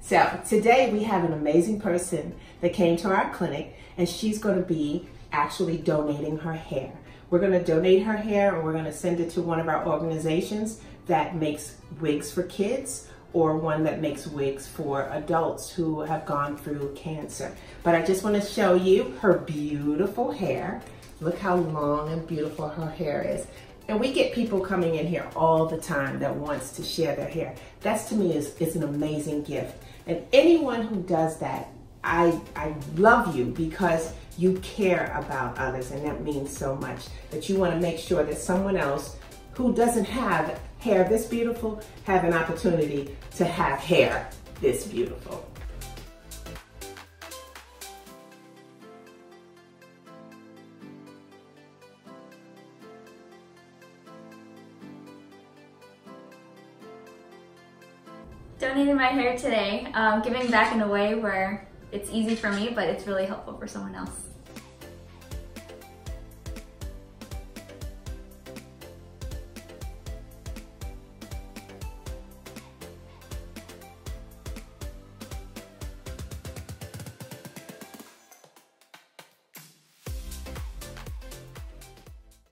So today we have an amazing person that came to our clinic, and she's going to be actually donating her hair. We're going to donate her hair, and we're going to send it to one of our organizations that makes wigs for kids, or one that makes wigs for adults who have gone through cancer. But I just want to show you her beautiful hair. Look how long and beautiful her hair is. And we get people coming in here all the time that wants to share their hair. That's, to me, is an amazing gift. And anyone who does that, I love you, because you care about others, and that means so much, that you want to make sure that someone else who doesn't have hair this beautiful have an opportunity to have hair this beautiful. Donating my hair today, giving back in a way where it's easy for me, but it's really helpful for someone else.